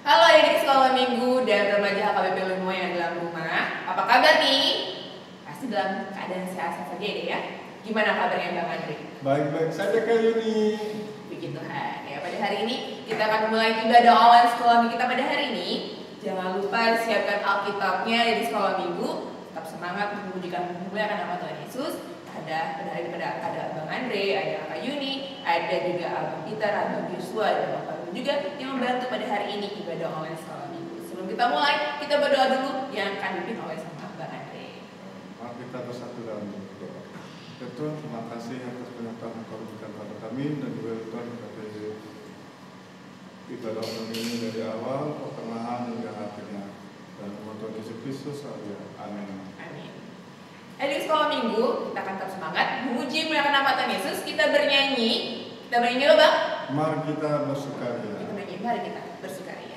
Halo adik sekolah minggu dan remaja HKBP Limo yang dalam rumah. Apa kabar nih? Pasti dalam keadaan sehat saja deh ya. Gimana kabarnya Bang Andri? Baik-baik saja Kak Yuni. Puji Tuhan. Ya, pada hari ini kita akan mulai ibadah online sekolah minggu kita pada hari ini. Jangan lupa siapkan Alkitabnya di sekolah minggu. Tetap semangat untuk memuliakan nama Tuhan Yesus. Ada Bang Andre, ada Kak Yuni, ada juga Abang Peter, Abang Yosua, dan Bapak juga yang membantu pada hari ini ibadah online sekolah minggu. Sebelum kita mulai, kita berdoa dulu yang akan dipimpin oleh sama Bang Andre. Mari kita bersatu dalam doa. Ya Tuhan, terima kasih atas penyertaan yang Kau berikan pada kami dan juga Tuhan pada ibadah online ini dari awal, pertengahan hingga akhirnya. Dan nama Tuhan Yesus Kristus, amin. Amin. Di sekolah minggu kita akan tetap semangat memuji memuliakan nama Tuhan Yesus. Kita bernyanyi loh Bang. Mari kita bersukaria. Mari kita bersukaria.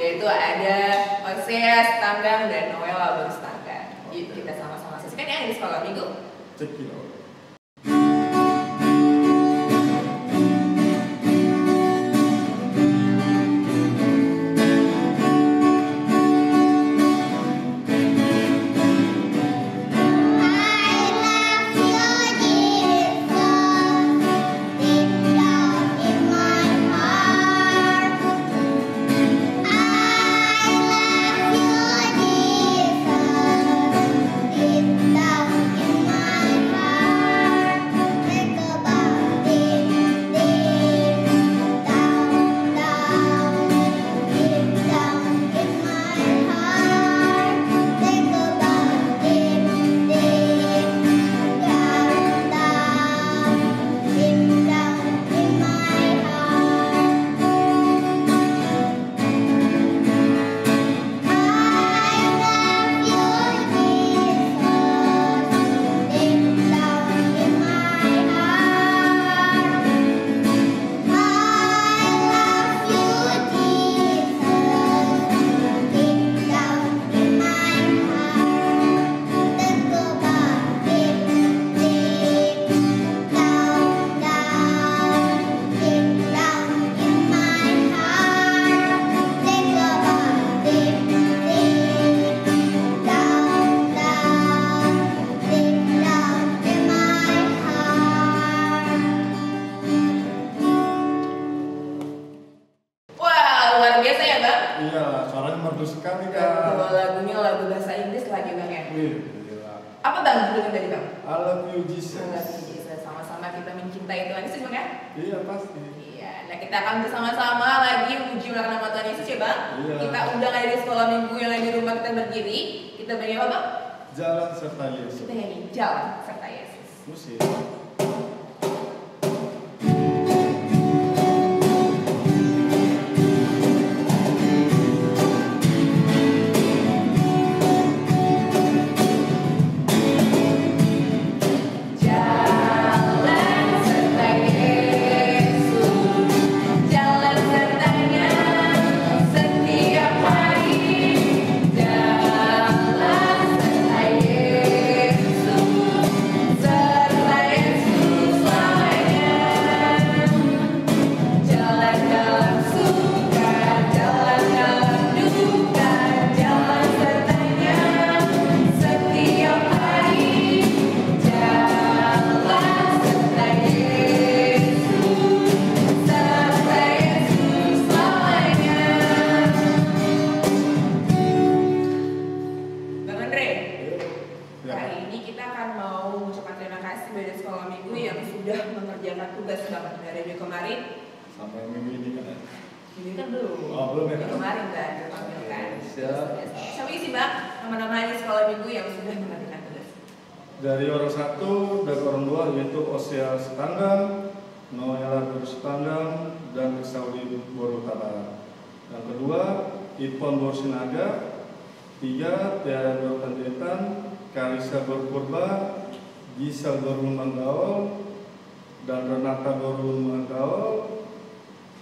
Yaitu ada Oseas, Tanggang, dan Noella Berstangga. Yuk kita sama-sama saksikan ya di sekolah minggu. Cekilo. Jalan serta Yesus. Kita nyanyi Jalan serta Yesus. Musik. Serta Yesus. sebagai sekolah minggu yang sudah mengerjakan tugas banget dari minggu kemarin sampai minggu ini kan? ini kan belum. Oh, belum ya? Minggu kemarin kan dipanggilkan. Siap. Siapa isi bang nama-nama di sekolah minggu yang sudah mengerjakan tugas? Dari orang satu dan orang dua yaitu Osia Setanggang, Noela Baru Setanggang, dan Saudi Boru Tabara. Yang kedua Ipon Borsinaga, 3 Tiara Baru Panjaitan, Karisa Baru Purba, Gisel Baru Manggawal, dan Renata Baru Manggawal,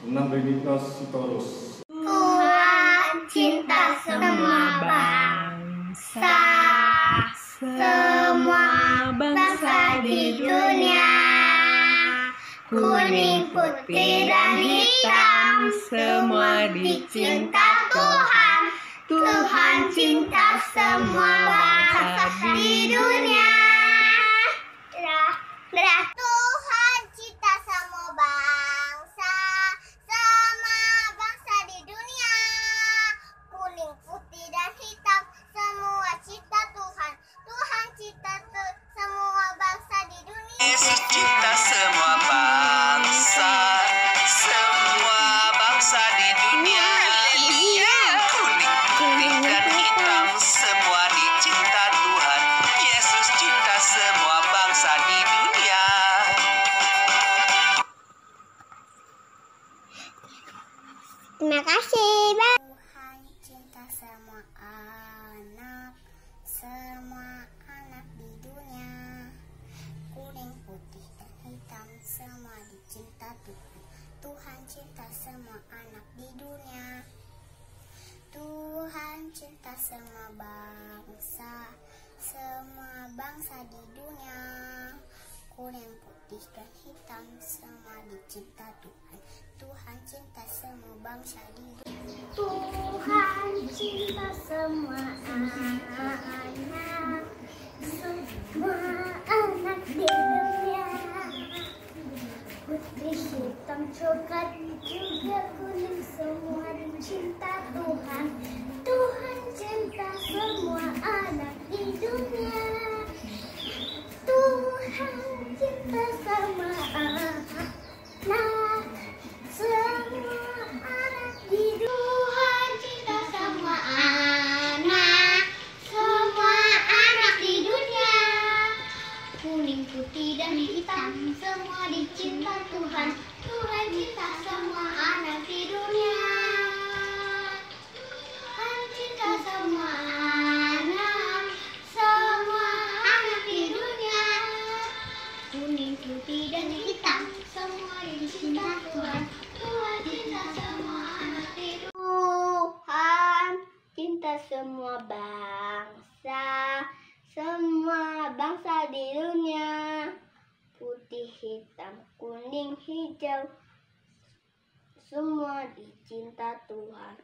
6 Benita Sitorus. Tuhan cinta semua bangsa, semua bangsa di dunia. Kuning, putih, dan hitam, semua dicinta Tuhan. Tuhan cinta semua bangsa di dunia. Tuhan cinta semua bangsa, semua bangsa di dunia. Kuning, putih, dan hitam, semua cinta Tuhan. Tuhan cinta semua bangsa di dunia. Yesus cinta semua bangsa, semua bangsa di dunia. Kuning, putih, dan hitam, semua dicinta Tuhan. Yesus cinta semua bangsa di dunia. Terima kasih, Bang. Tuhan cinta semua anak di dunia. Kuning, putih, dan hitam, semua dicinta Tuhan. Tuhan cinta semua anak di dunia. Tuhan cinta semua bangsa di dunia. Kuning, putih, dan hitam, semua dicinta Tuhan. Tuhan cinta semua bangsa di dunia. Tuhan cinta semua anak di dunia. Putih, hitam, coklat, juga kuning, semua dicinta Tuhan. Tuhan cinta semua anak di dunia. Tuhan cinta semua anak di dunia. Tuhan cinta semua anak di dunia. Kuning, putih, dan hitam, semua dicinta Tuhan. Tuhan cinta semua anak di dunia. Tuhan cinta semua anak di dunia. Kuning, putih, dan hitam, semua dicinta Tuhan. Tuhan cinta semua anak di dunia. Tuhan cinta semua bangsa di dunia. Putih, hitam, kuning, hijau, semua dicinta Tuhan.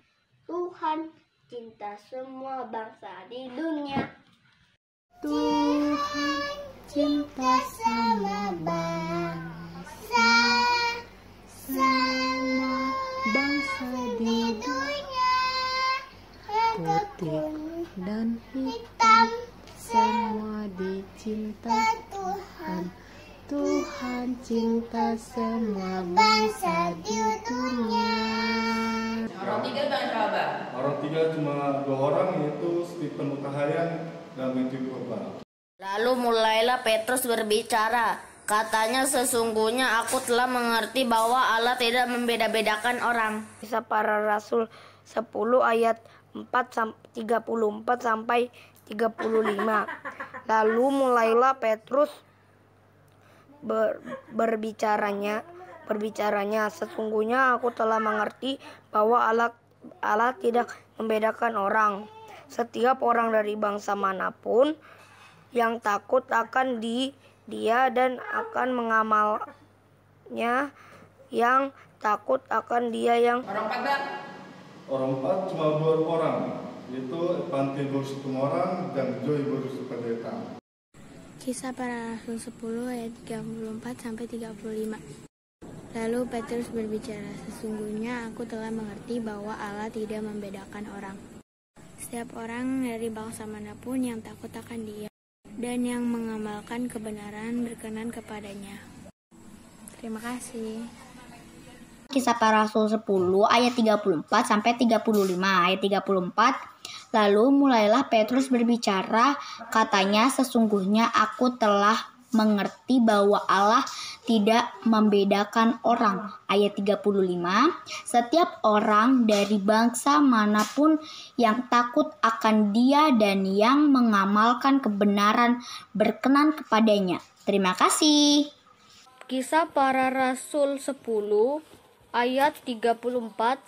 Tuhan cinta semua bangsa di dunia. Tuhan cinta semua bangsa di dunia. Putih dan hitam, semua dicinta Tuhan. Tuhan cinta semua bangsa di dunia. Orang tiga bang coba. Orang tiga cuma 2 orang yaitu Stephen Utahayan dan Matthew Purba. Lalu mulailah Petrus berbicara. Katanya, sesungguhnya aku telah mengerti bahwa Allah tidak membeda-bedakan orang. Kisah Para Rasul 10 ayat 34 sampai 35. Lalu mulailah Petrus berbicaranya, sesungguhnya aku telah mengerti bahwa Allah tidak membedakan orang. Setiap orang dari bangsa manapun yang takut akan dia dan akan mengamalnya, yang takut akan dia yang Orang 4 bang. Orang 4 cuma 2 orang yaitu Panti Bursi Tumorang dan Joy Bursi Panjaitan. Kisah Para Rasul 10 ayat 34 sampai 35. Lalu Petrus berbicara, sesungguhnya aku telah mengerti bahwa Allah tidak membedakan orang. Setiap orang dari bangsa manapun yang takut akan dia dan yang mengamalkan kebenaran berkenan kepadanya. Terima kasih. Kisah Para Rasul 10 ayat 34 sampai 35. Ayat 34. Lalu mulailah Petrus berbicara, katanya, sesungguhnya aku telah mengerti bahwa Allah tidak membedakan orang. Ayat 35. Setiap orang dari bangsa manapun yang takut akan Dia dan yang mengamalkan kebenaran berkenan kepadanya. Terima kasih. Kisah Para Rasul 10 ayat 34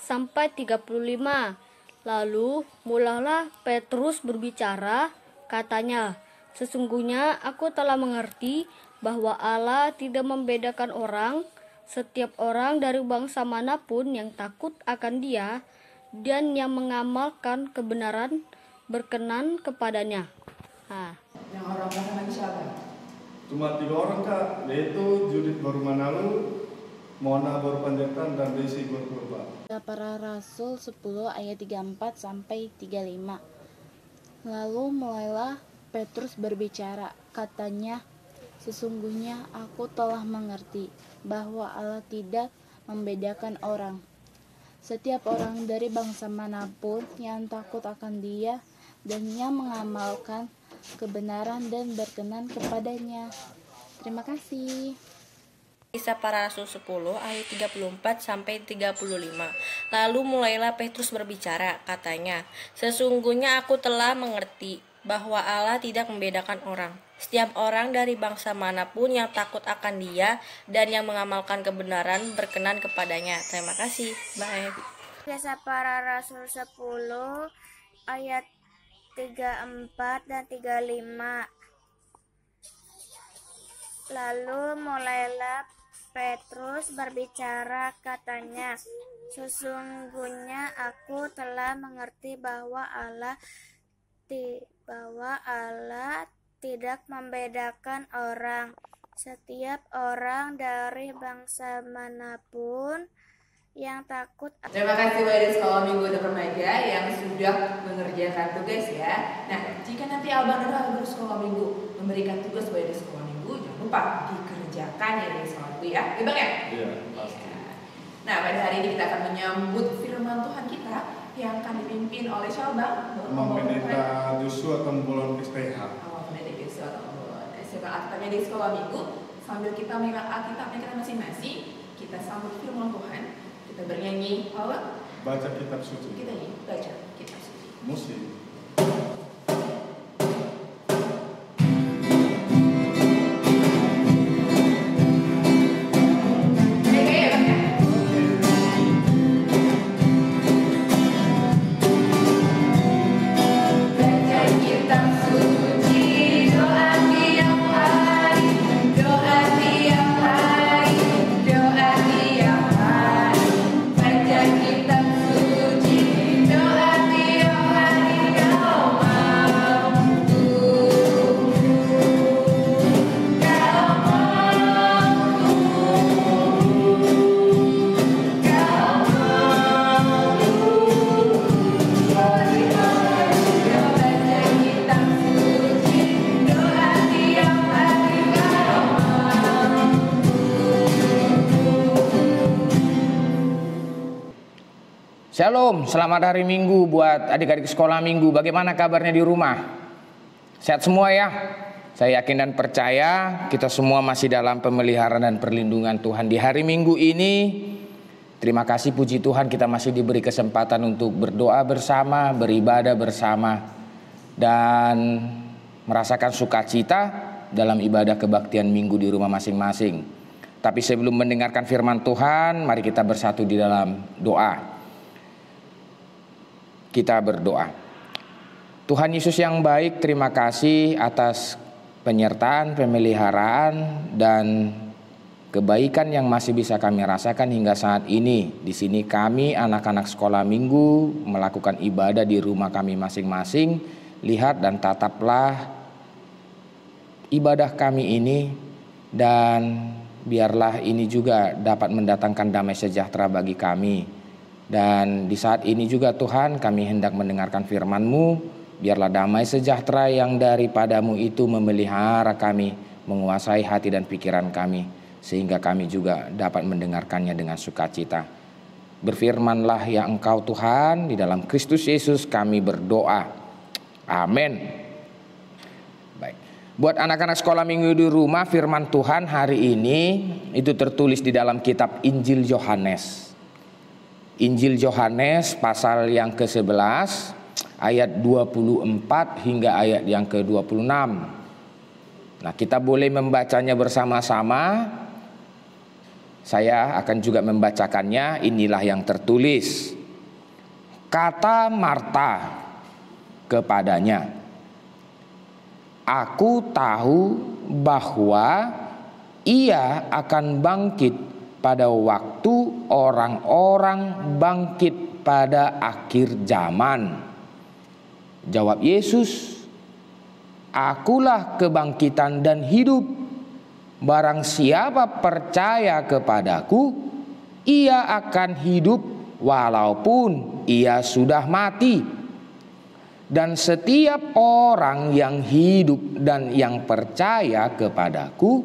sampai 35. Lalu mulailah Petrus berbicara, katanya, sesungguhnya aku telah mengerti bahwa Allah tidak membedakan orang, setiap orang dari bangsa manapun yang takut akan Dia dan yang mengamalkan kebenaran berkenan kepadanya. Yang orang pasangan siapa? Cuma 3 orang Kak, yaitu Judith baru Manalu, Mona baru Panjaitan, dan Desi baru Purba. Para Rasul 10 ayat 34 sampai 35. Lalu mulailah Petrus berbicara, katanya, sesungguhnya aku telah mengerti bahwa Allah tidak membedakan orang. Setiap orang dari bangsa manapun yang takut akan Dia dan yang mengamalkan kebenaran dan berkenan kepadanya. Terima kasih. Kisah Para Rasul 10 ayat 34 sampai 35. Lalu mulailah Petrus berbicara, katanya, sesungguhnya aku telah mengerti bahwa Allah tidak membedakan orang. Setiap orang dari bangsa manapun yang takut akan Dia dan yang mengamalkan kebenaran berkenan kepadanya. Terima kasih. Bye. Kisah Para Rasul 10 ayat 34 dan 35. Lalu mulailah Petrus berbicara, katanya, sesungguhnya aku telah mengerti bahwa Allah tidak membedakan orang. Setiap orang dari bangsa manapun yang takut. Terima kasih kepada Sekolah Minggu Untuk Remaja yang sudah mengerjakan tugas ya. Nah, jika nanti Abang dan Guru Sekolah Minggu memberikan tugas kepada Sekolah Minggu, jangan lupa dikerjakan ya di sekolah minggu ya. Iya Bang ya? Iya, pasti. Nah, pada hari ini kita akan menyambut firman Tuhan kita yang akan dipimpin oleh siapa Bang? Pendeta Joshua Tembolon STH. Pendeta Joshua Tembolon. Siapa Alkitabnya di Sekolah Minggu? Sambil kita mengingat Alkitabnya kita masing-masing, kita sambut firman Tuhan. Kita bernyanyi apa? Baca kitab suci. Kita nyanyi, baca kitab suci. Musik. Shalom, selamat hari Minggu buat adik-adik sekolah Minggu. Bagaimana kabarnya di rumah? Sehat semua ya? Saya yakin dan percaya kita semua masih dalam pemeliharaan dan perlindungan Tuhan. Di hari Minggu ini, terima kasih puji Tuhan kita masih diberi kesempatan untuk berdoa bersama, beribadah bersama, dan merasakan sukacita dalam ibadah kebaktian Minggu di rumah masing-masing. Tapi sebelum mendengarkan firman Tuhan, mari kita bersatu di dalam doa. Kita berdoa. Tuhan Yesus yang baik, terima kasih atas penyertaan, pemeliharaan, dan kebaikan yang masih bisa kami rasakan hingga saat ini. Di sini kami anak-anak sekolah Minggu melakukan ibadah di rumah kami masing-masing. Lihat dan tataplah ibadah kami ini, dan biarlah ini juga dapat mendatangkan damai sejahtera bagi kami. Dan di saat ini juga Tuhan, kami hendak mendengarkan firman-Mu. Biarlah damai sejahtera yang daripadamu itu memelihara kami, menguasai hati dan pikiran kami, sehingga kami juga dapat mendengarkannya dengan sukacita. Berfirmanlah ya Engkau Tuhan, di dalam Kristus Yesus kami berdoa. Amin. Baik. Buat anak-anak sekolah minggu di rumah, firman Tuhan hari ini itu tertulis di dalam kitab Injil Yohanes. Injil Yohanes pasal yang ke-11 ayat 24 hingga ayat yang ke-26. Nah, kita boleh membacanya bersama-sama. Saya akan juga membacakannya. Inilah yang tertulis. Kata Marta kepadanya, "Aku tahu bahwa ia akan bangkit pada waktu orang-orang bangkit pada akhir zaman." Jawab Yesus, "Akulah kebangkitan dan hidup. Barang siapa percaya kepadaku, ia akan hidup walaupun ia sudah mati. Dan setiap orang yang hidup dan yang percaya kepadaku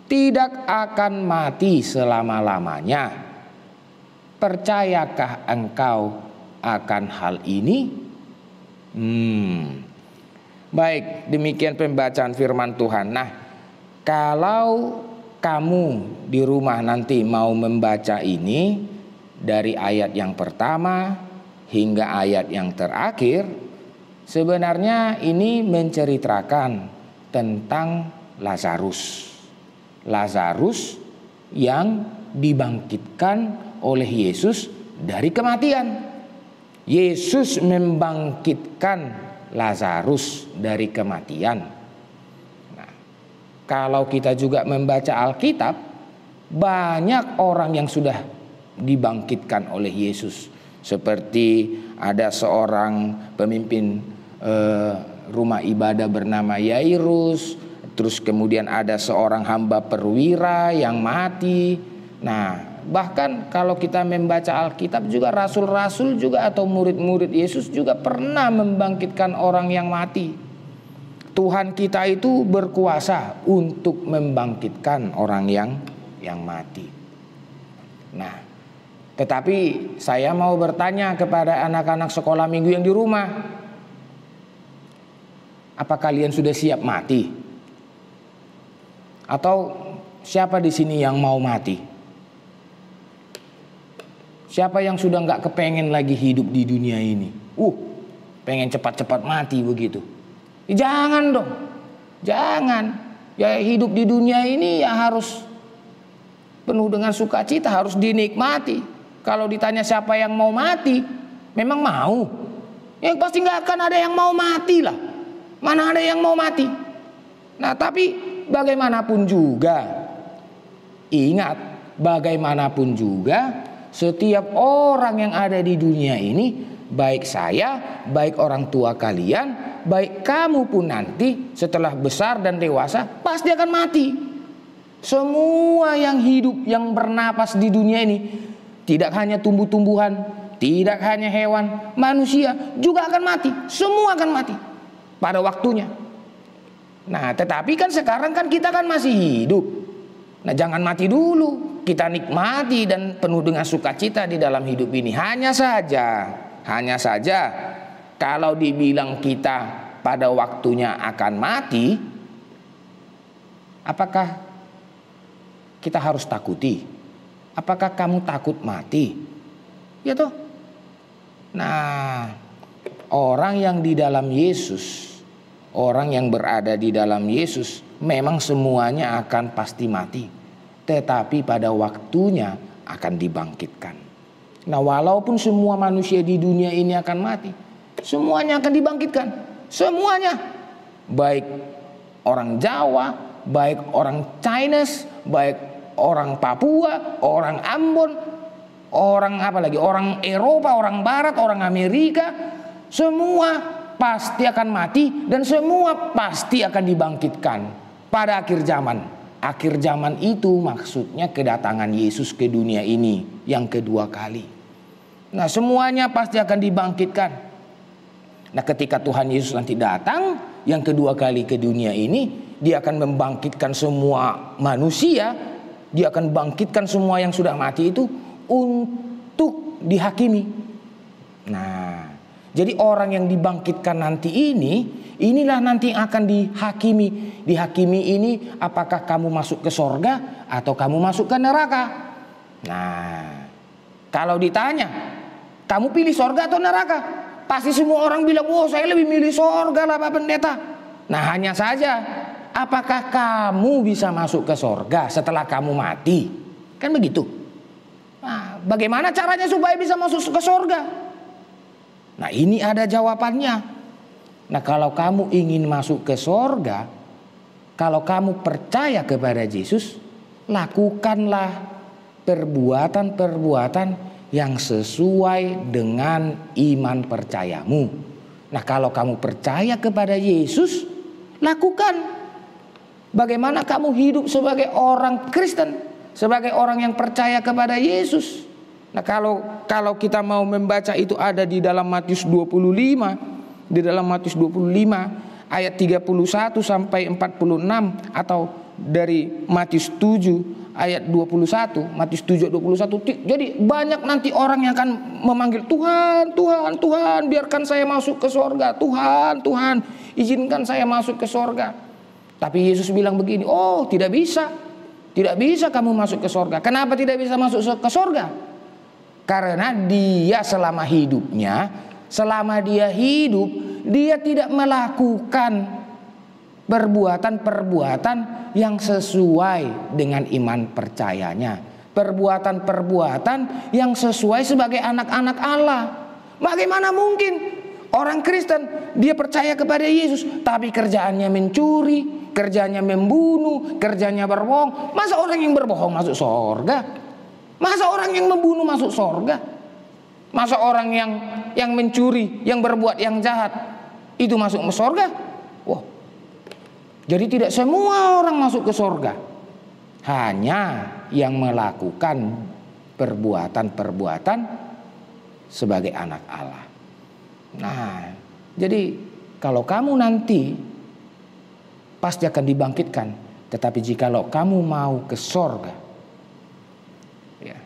tidak akan mati selama-lamanya. Percayakah engkau akan hal ini?" Baik, demikian pembacaan firman Tuhan. Nah, kalau kamu di rumah nanti mau membaca ini dari ayat yang pertama hingga ayat yang terakhir, sebenarnya ini menceritakan tentang Lazarus. Lazarus yang dibangkitkan oleh Yesus dari kematian. Yesus membangkitkan Lazarus dari kematian. Nah, kalau kita juga membaca Alkitab, banyak orang yang sudah dibangkitkan oleh Yesus. Seperti ada seorang pemimpin rumah ibadah bernama Yairus, terus kemudian ada seorang hamba perwira yang mati. Nah, bahkan kalau kita membaca Alkitab juga rasul-rasul juga atau murid-murid Yesus juga pernah membangkitkan orang yang mati. Tuhan kita itu berkuasa untuk membangkitkan orang yang mati. Nah, tetapi saya mau bertanya kepada anak-anak sekolah minggu yang di rumah, apa kalian sudah siap mati? Atau siapa di sini yang mau mati? Siapa yang sudah nggak kepengen lagi hidup di dunia ini? Pengen cepat-cepat mati begitu? Jangan dong, jangan. Ya hidup di dunia ini ya harus penuh dengan sukacita, harus dinikmati. Kalau ditanya siapa yang mau mati, memang mau. Yang pasti nggak akan ada yang mau mati lah. Mana ada yang mau mati? Nah, tapi bagaimanapun juga, ingat, bagaimanapun juga, setiap orang yang ada di dunia ini, baik saya, baik orang tua kalian, baik kamu pun nanti setelah besar dan dewasa pasti akan mati. Semua yang hidup, yang bernapas di dunia ini, tidak hanya tumbuh-tumbuhan, tidak hanya hewan, manusia juga akan mati. Semua akan mati pada waktunya. Nah, tetapi kan sekarang kan kita kan masih hidup. Nah, jangan mati dulu. Kita nikmati dan penuh dengan sukacita di dalam hidup ini. Hanya saja kalau dibilang kita pada waktunya akan mati, apakah kita harus takuti? Apakah kamu takut mati? Ya toh? Nah, orang yang di dalam Yesus, orang yang berada di dalam Yesus, memang semuanya akan pasti mati. Tetapi pada waktunya akan dibangkitkan. Nah, walaupun semua manusia di dunia ini akan mati, semuanya akan dibangkitkan. Semuanya. Baik orang Jawa, baik orang Chinese, baik orang Papua, orang Ambon, orang apa lagi, orang Eropa, orang Barat, orang Amerika, semua pasti akan mati dan semua pasti akan dibangkitkan pada akhir zaman. Akhir zaman itu maksudnya kedatangan Yesus ke dunia ini yang kedua kali. Nah, semuanya pasti akan dibangkitkan. Nah, ketika Tuhan Yesus nanti datang yang kedua kali ke dunia ini, dia akan membangkitkan semua manusia, dia akan bangkitkan semua yang sudah mati itu untuk dihakimi. Nah, jadi orang yang dibangkitkan nanti ini, inilah nanti yang akan dihakimi. Dihakimi ini apakah kamu masuk ke sorga atau kamu masuk ke neraka. Nah, kalau ditanya, kamu pilih sorga atau neraka? Pasti semua orang bilang, oh saya lebih milih sorga lah Pak Pendeta. Nah, hanya saja, apakah kamu bisa masuk ke sorga setelah kamu mati? Kan begitu. Nah, bagaimana caranya supaya bisa masuk ke sorga? Nah, ini ada jawabannya. Nah, kalau kamu ingin masuk ke sorga, kalau kamu percaya kepada Yesus, lakukanlah perbuatan-perbuatan yang sesuai dengan iman percayamu. Nah, kalau kamu percaya kepada Yesus, lakukan. Bagaimana kamu hidup sebagai orang Kristen, sebagai orang yang percaya kepada Yesus. Nah, kalau kita mau membaca itu ada di dalam Matius 25, di dalam Matius 25 ayat 31 sampai 46, atau dari Matius 7 ayat 21, Matius 7 ayat 21. Jadi banyak nanti orang yang akan memanggil, Tuhan, Tuhan, Tuhan, biarkan saya masuk ke sorga. Tuhan, Tuhan, izinkan saya masuk ke sorga. Tapi Yesus bilang begini, oh tidak bisa. Tidak bisa kamu masuk ke sorga. Kenapa tidak bisa masuk ke sorga? Karena dia selama hidupnya, selama dia hidup, dia tidak melakukan perbuatan-perbuatan yang sesuai dengan iman percayanya. Perbuatan-perbuatan yang sesuai sebagai anak-anak Allah. Bagaimana mungkin orang Kristen dia percaya kepada Yesus tapi kerjaannya mencuri, kerjanya membunuh, kerjanya berbohong? Masa orang yang berbohong masuk sorga? Masa orang yang membunuh masuk sorga? Masa orang yang mencuri, yang berbuat yang jahat itu masuk ke sorga? Wah. Jadi tidak semua orang masuk ke sorga. Hanya yang melakukan perbuatan-perbuatan sebagai anak Allah. Nah, jadi kalau kamu nanti pasti akan dibangkitkan. Tetapi jikalau kamu mau ke sorga, ya,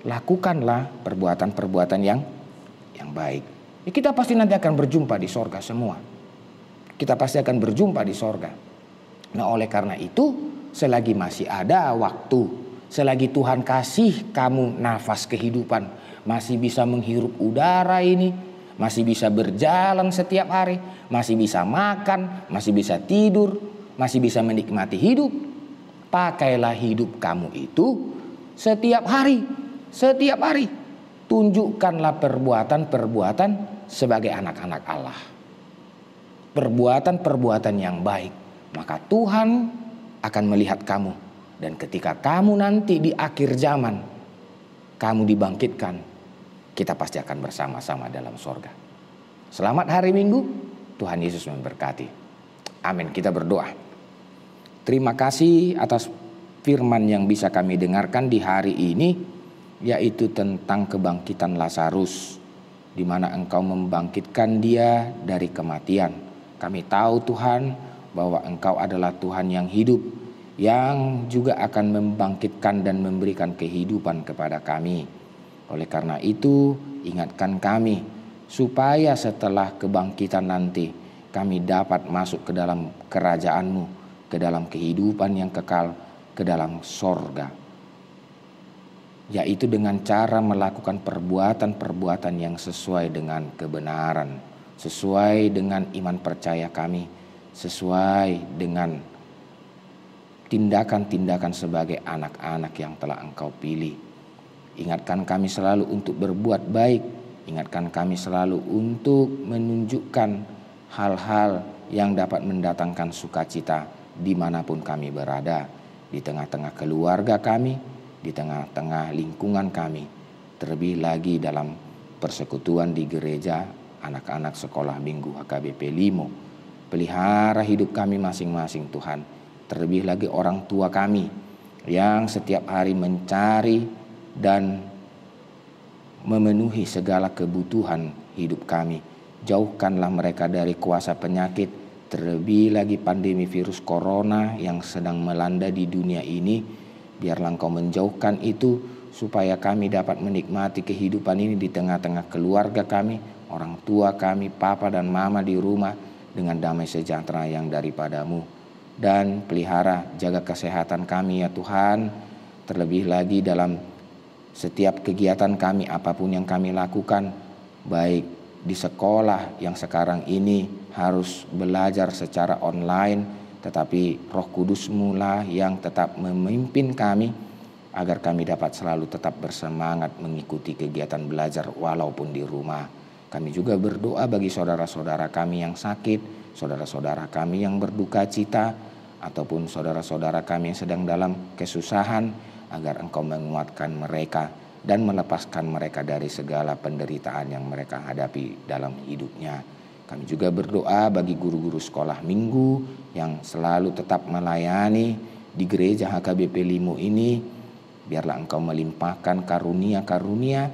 lakukanlah perbuatan-perbuatan yang baik. Ya, kita pasti nanti akan berjumpa di sorga semua. Kita pasti akan berjumpa di sorga. Nah, oleh karena itu, selagi masih ada waktu, selagi Tuhan kasih kamu nafas kehidupan, masih bisa menghirup udara ini, masih bisa berjalan setiap hari, masih bisa makan, masih bisa tidur, masih bisa menikmati hidup, pakailah hidup kamu itu setiap hari. Setiap hari tunjukkanlah perbuatan-perbuatan sebagai anak-anak Allah. Perbuatan-perbuatan yang baik. Maka Tuhan akan melihat kamu. Dan ketika kamu nanti di akhir zaman, kamu dibangkitkan, kita pasti akan bersama-sama dalam sorga. Selamat hari Minggu, Tuhan Yesus memberkati. Amin, kita berdoa. Terima kasih atas firman yang bisa kami dengarkan di hari ini, yaitu tentang kebangkitan Lazarus, di mana Engkau membangkitkan dia dari kematian. Kami tahu Tuhan, bahwa Engkau adalah Tuhan yang hidup, yang juga akan membangkitkan dan memberikan kehidupan kepada kami. Oleh karena itu, ingatkan kami supaya setelah kebangkitan nanti kami dapat masuk ke dalam kerajaan-Mu, ke dalam kehidupan yang kekal, ke dalam sorga, yaitu dengan cara melakukan perbuatan-perbuatan yang sesuai dengan kebenaran, sesuai dengan iman percaya kami, sesuai dengan tindakan-tindakan sebagai anak-anak yang telah Engkau pilih. Ingatkan kami selalu untuk berbuat baik. Ingatkan kami selalu untuk menunjukkan hal-hal yang dapat mendatangkan sukacita dimanapun kami berada. Di tengah-tengah keluarga kami, di tengah-tengah lingkungan kami. Terlebih lagi dalam persekutuan di gereja anak-anak sekolah minggu HKBP Limo. Pelihara hidup kami masing-masing Tuhan. Terlebih lagi orang tua kami yang setiap hari mencari dan memenuhi segala kebutuhan hidup kami. Jauhkanlah mereka dari kuasa penyakit, terlebih lagi pandemi virus corona yang sedang melanda di dunia ini. Biarlah Engkau menjauhkan itu, supaya kami dapat menikmati kehidupan ini di tengah-tengah keluarga kami, orang tua kami, papa dan mama di rumah, dengan damai sejahtera yang daripadamu. Dan pelihara, jaga kesehatan kami ya Tuhan, terlebih lagi dalam setiap kegiatan kami, apapun yang kami lakukan, baik di sekolah yang sekarang ini harus belajar secara online, tetapi Roh Kudus-Mu lah yang tetap memimpin kami, agar kami dapat selalu tetap bersemangat mengikuti kegiatan belajar walaupun di rumah. Kami juga berdoa bagi saudara-saudara kami yang sakit, saudara-saudara kami yang berduka cita, ataupun saudara-saudara kami yang sedang dalam kesusahan, agar Engkau menguatkan mereka dan melepaskan mereka dari segala penderitaan yang mereka hadapi dalam hidupnya. Kami juga berdoa bagi guru-guru sekolah minggu yang selalu tetap melayani di gereja HKBP Limo ini. Biarlah Engkau melimpahkan karunia-karunia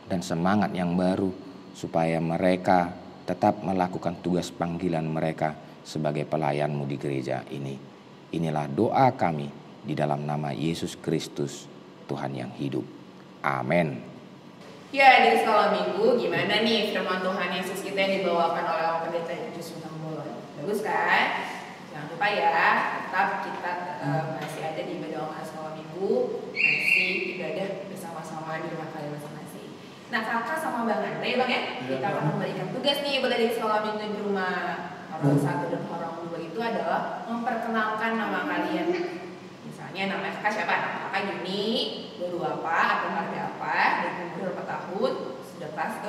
dan semangat yang baru, supaya mereka tetap melakukan tugas panggilan mereka sebagai pelayan-Mu di gereja ini. Inilah doa kami di dalam nama Yesus Kristus, Tuhan yang hidup. Amin. Ya, di sekolah minggu gimana nih firman Tuhan Yesus kita yang dibawakan oleh Om Pendeta Yusuf Nambolon? Bagus kan? Jangan lupa ya, tetap kita masih ada di ibadah online sekolah minggu, masih ibadah bersama-sama di rumah kalian masing-masing. Nah, kakak sama Bang Andre, Bang ya, kita akan memberikan tugas nih ibadah di sekolah minggu di rumah. Orang satu dan orang dua itu adalah memperkenalkan nama kalian. Misalnya nama kakak siapa? Kakak Yuni, baru apa, atau marga apa, dan umur berapa tahun,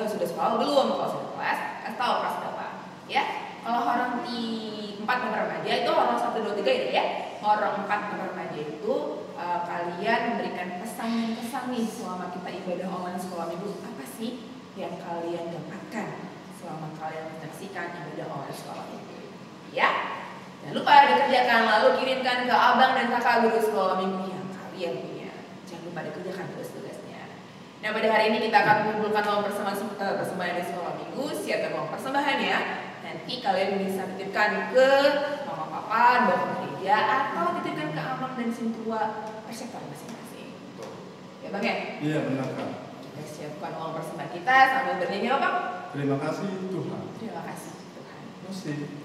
sudah sekolah belum? Kalau sudah kelas, kasih tahu kelas berapa. Ya, kalau orang di 4 nomor remaja itu orang 1, 2, 3 gitu ya. Orang 4 nomor remaja itu kalian memberikan pesan-pesan nih selama kita ibadah online sekolah minggu. Apa sih yang kalian dapatkan selama kalian menyaksikan ibadah online sekolah minggu? Ya, jangan lupa dikerjakan, lalu kirimkan ke abang dan kakak guru sekolah minggu yang kalian punya. Jangan lupa dikerjakan tugas-tugasnya. Nah, pada hari ini kita akan mengumpulkan uang persembahan di sekolah minggu. Siapkan uang persembahan ya. Nanti kalian bisa titipkan ke mama papa, bawa ke gereja, atau titipkan ke abang dan sintua perseptor masing-masing. Ya Bang ya? Iya benar Kak. Kita siapkan uang persembahan kita sambil bernyanyi apa Bang? Terima kasih Tuhan. Terima kasih Tuhan. Musik.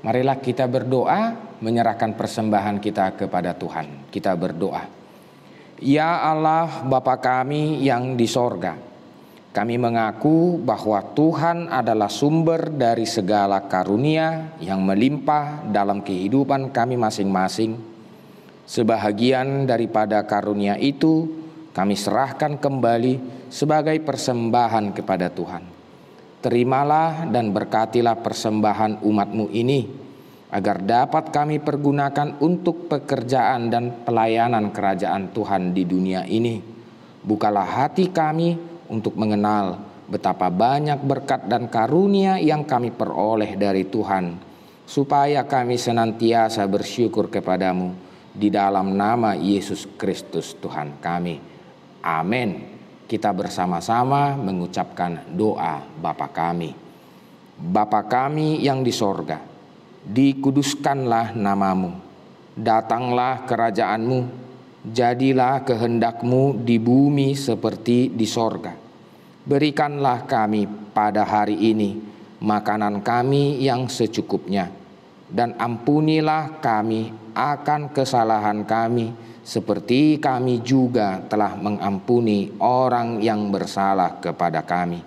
Marilah kita berdoa, menyerahkan persembahan kita kepada Tuhan. Kita berdoa. Ya Allah Bapa kami yang di sorga, kami mengaku bahwa Tuhan adalah sumber dari segala karunia yang melimpah dalam kehidupan kami masing-masing. Sebahagian daripada karunia itu kami serahkan kembali sebagai persembahan kepada Tuhan. Terimalah dan berkatilah persembahan umat-Mu ini, agar dapat kami pergunakan untuk pekerjaan dan pelayanan kerajaan Tuhan di dunia ini. Bukalah hati kami untuk mengenal betapa banyak berkat dan karunia yang kami peroleh dari Tuhan, supaya kami senantiasa bersyukur kepadamu di dalam nama Yesus Kristus Tuhan kami. Amin. Kita bersama-sama mengucapkan doa Bapa kami. Bapa kami yang di sorga, dikuduskanlah namamu, datanglah kerajaanmu, jadilah kehendakmu di bumi seperti di sorga. Berikanlah kami pada hari ini makanan kami yang secukupnya, dan ampunilah kami akan kesalahan kami, seperti kami juga telah mengampuni orang yang bersalah kepada kami.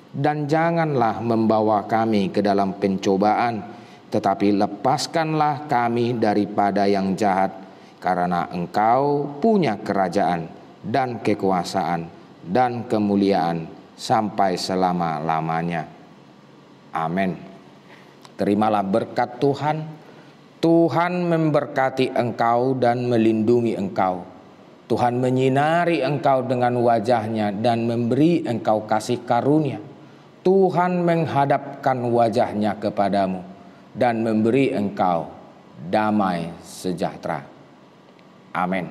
Dan janganlah membawa kami ke dalam pencobaan, tetapi lepaskanlah kami daripada yang jahat, karena Engkau punya kerajaan dan kekuasaan dan kemuliaan sampai selama-lamanya. Amin. Terimalah berkat Tuhan. Tuhan memberkati engkau dan melindungi engkau. Tuhan menyinari engkau dengan wajah-Nya dan memberi engkau kasih karunia. Tuhan menghadapkan wajah-Nya kepadamu dan memberi engkau damai sejahtera. Amin.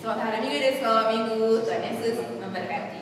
Selamat hari Minggu dari Sekolah Minggu. Tuhan Yesus memberkati.